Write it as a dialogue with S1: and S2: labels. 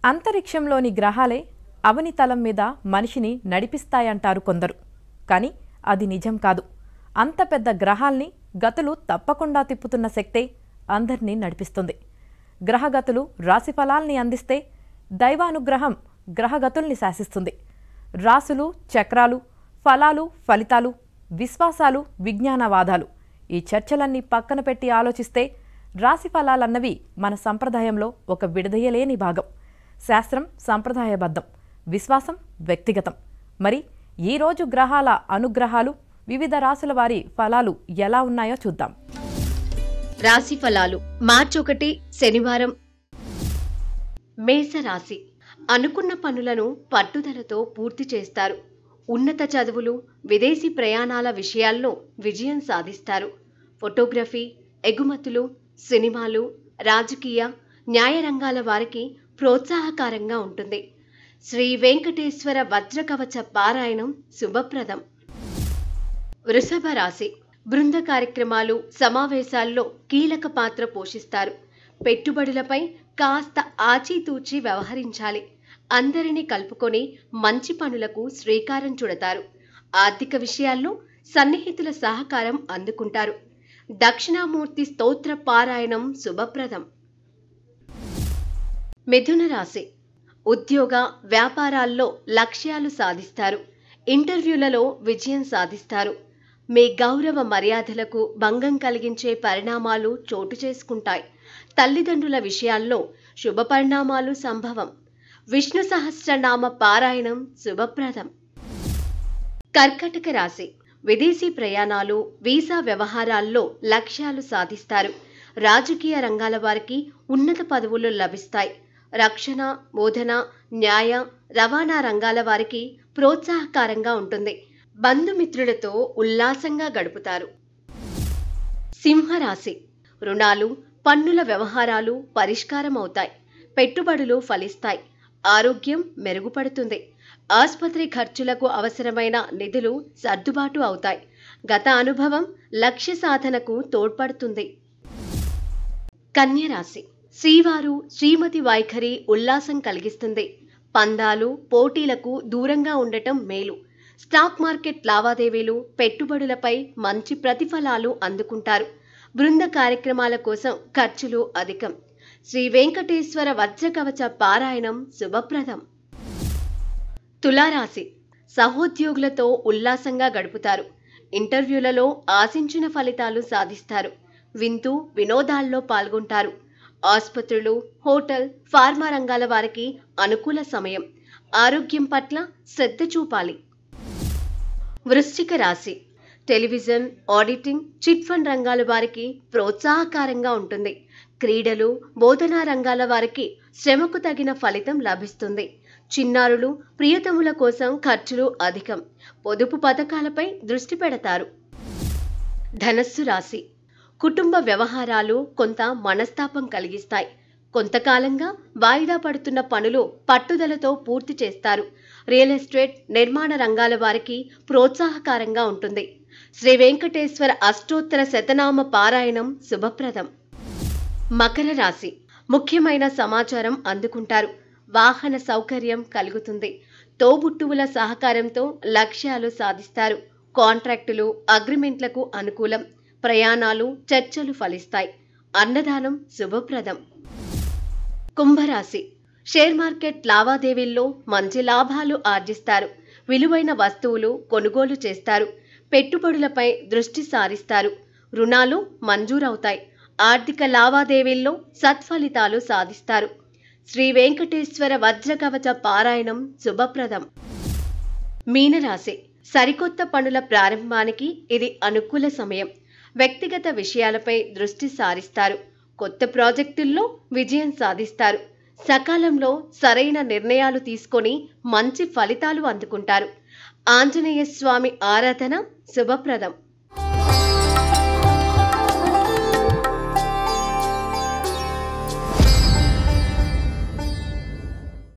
S1: అంతరిక్షంలోని గ్రహాలే అవనితలం మీద మనిషిని నడిపిస్తాయంటారు కొందరు. కానీ అది నిజం కాదు. అంత పెద్ద గ్రహాల్ని గతులు తప్పకుండా తిప్పుతున్న శక్తే అందర్నీ నడిపిస్తుంది. గ్రహగతులు రాశిఫలాల్ని అందిస్తే దైవానుగ్రహం గ్రహగతుల్ని శాసిస్తుంది. రాసులు, చక్రాలు, ఫలాలు, ఫలితాలు, విశ్వాసాలు, విజ్ఞానవాదాలు ఈ చర్చలన్నీ పక్కన పెట్టి ఆలోచిస్తే రాశిఫలాలన్నవి మన సంప్రదాయంలో ఒక విడదీయలేని భాగం. శాస్త్రం సంప్రదాయబద్ధం, విశ్వాసం వ్యక్తిగతం. మరి ఈరోజు గ్రహాల అనుగ్రహాలు, వివిధ రాశుల వారి ఫలాలు ఎలా ఉన్నాయో చూద్దాం.
S2: రాశి ఫలాలు మార్చి 1 శనివారం. మేషరాశి. అనుకున్న పనులను పట్టుదలతో పూర్తి చేస్తారు. ఉన్నత చదువులు, విదేశీ ప్రయాణాల విషయాల్లో విజయం సాధిస్తారు. ఫోటోగ్రఫీ, ఎగుమతులు, సినిమాలు, రాజకీయ, న్యాయ రంగాల వారికి ప్రోత్సాహకరంగా ఉంటుంది. శ్రీ వెంకటేశ్వర వజ్రకవచ పారాయణం శుభప్రదం. వృషభ రాశి. బృంద కార్యక్రమాలు, సమావేశాల్లో కీలక పాత్ర పోషిస్తారు. పెట్టుబడులపై కాస్త ఆచితూచి వ్యవహరించాలి. అందరినీ కలుపుకొని మంచి పనులకు శ్రీకారం చుడతారు. ఆర్థిక విషయాల్లో సన్నిహితుల సహకారం అందుకుంటారు. దక్షిణామూర్తి స్తోత్ర పారాయణం శుభప్రదం. మిథున రాశి. ఉద్యోగ, వ్యాపారాల్లో లక్ష్యాలు సాధిస్తారు. ఇంటర్వ్యూలలో విజయం సాధిస్తారు. మీ గౌరవ మర్యాదలకు భంగం కలిగించే పరిణామాలు చోటు చేసుకుంటాయి. తల్లిదండ్రుల విషయాల్లో శుభ పరిణామాలు సంభవం. విష్ణు సహస్రనామ పారాయణం శుభప్రదం. కర్కటక రాశి. విదేశీ ప్రయాణాలు, వీసా వ్యవహారాల్లో లక్ష్యాలు సాధిస్తారు. రాజకీయ రంగాల వారికి ఉన్నత పదవులు లభిస్తాయి. రక్షణ, బోధన, న్యాయ, రవాణా రంగాల వారికి ప్రోత్సాహకరంగా ఉంటుంది. బంధుమిత్రులతో ఉల్లాసంగా గడుపుతారు. సింహరాశి. రుణాలు, పన్నుల వ్యవహారాలు పరిష్కారం అవుతాయి. పెట్టుబడులు ఫలిస్తాయి. ఆరోగ్యం మెరుగుపడుతుంది. ఆసుపత్రి ఖర్చులకు అవసరమైన నిధులు సర్దుబాటు అవుతాయి. గత అనుభవం లక్ష్య సాధనకు తోడ్పడుతుంది. కన్యరాశి. శ్రీవారు, శ్రీమతి వైఖరి ఉల్లాసం కలిగిస్తుంది. పందాలు, పోటీలకు దూరంగా ఉండటం మేలు. స్టాక్ మార్కెట్ లావాదేవీలు, పెట్టుబడులపై మంచి ప్రతిఫలాలు అందుకుంటారు. బృంద కార్యక్రమాల కోసం ఖర్చులు అధికం. శ్రీ వెంకటేశ్వర వజ్రకవచ పారాయణం శుభప్రదం. తులారాశి. సహోద్యోగులతో ఉల్లాసంగా గడుపుతారు. ఇంటర్వ్యూలలో ఆశించిన ఫలితాలు సాధిస్తారు. విందు వినోదాల్లో పాల్గొంటారు. ఆసుపత్రులు, హోటల్, ఫార్మా రంగాల వారికి అనుకూల సమయం. ఆరోగ్యం పట్ల శ్రద్ధ చూపాలి. వృశ్చిక రాశి. టెలివిజన్, ఆడిటింగ్, చిట్ ఫండ్ రంగాల వారికి ప్రోత్సాహకరంగా ఉంటుంది. క్రీడలు, బోధనా రంగాల వారికి శ్రమకు తగిన ఫలితం లభిస్తుంది. చిన్నారులు, ప్రియతముల కోసం ఖర్చులు అధికం. పొదుపు పథకాలపై దృష్టి పెడతారు. ధనస్సు రాశి. కుటుంబ వ్యవహారాలు కొంత మనస్తాపం కలిగిస్తాయి. కొంతకాలంగా వాయిదా పడుతున్న పనులు పట్టుదలతో పూర్తి చేస్తారు. రియల్ ఎస్టేట్, నిర్మాణ రంగాల వారికి ప్రోత్సాహకరంగా ఉంటుంది. శ్రీ వెంకటేశ్వర అష్టోత్తర శతనామ పారాయణం శుభప్రదం. మకర రాశి. ముఖ్యమైన సమాచారం అందుకుంటారు. వాహన సౌకర్యం కలుగుతుంది. తోబుట్టువుల సహకారంతో లక్ష్యాలు సాధిస్తారు. కాంట్రాక్టులు, అగ్రిమెంట్లకు అనుకూలం. ప్రయాణాలు, చర్చలు ఫలిస్తాయి. అన్నదానం శుభప్రదం. కుంభరాశి. షేర్ మార్కెట్ లావాదేవీల్లో మంచి లాభాలు ఆర్జిస్తారు. విలువైన వస్తువులు కొనుగోలు చేస్తారు. పెట్టుబడులపై దృష్టి సారిస్తారు. రుణాలు మంజూరవుతాయి. ఆర్థిక లావాదేవీల్లో సత్ఫలితాలు సాధిస్తారు. శ్రీ వెంకటేశ్వర వజ్రకవచ పారాయణం శుభప్రదం. మీనరాశి. సరికొత్త పనుల ప్రారంభానికి ఇది అనుకూల సమయం. వ్యక్తిగత విషయాలపై దృష్టి సారిస్తారు. కొత్త ప్రాజెక్టుల్లో విజయం సాధిస్తారు. సకాలంలో సరైన నిర్ణయాలు తీసుకొని మంచి ఫలితాలు అందుకుంటారు. ఆంజనేయ స్వామి ఆరాధన శుభప్రదం.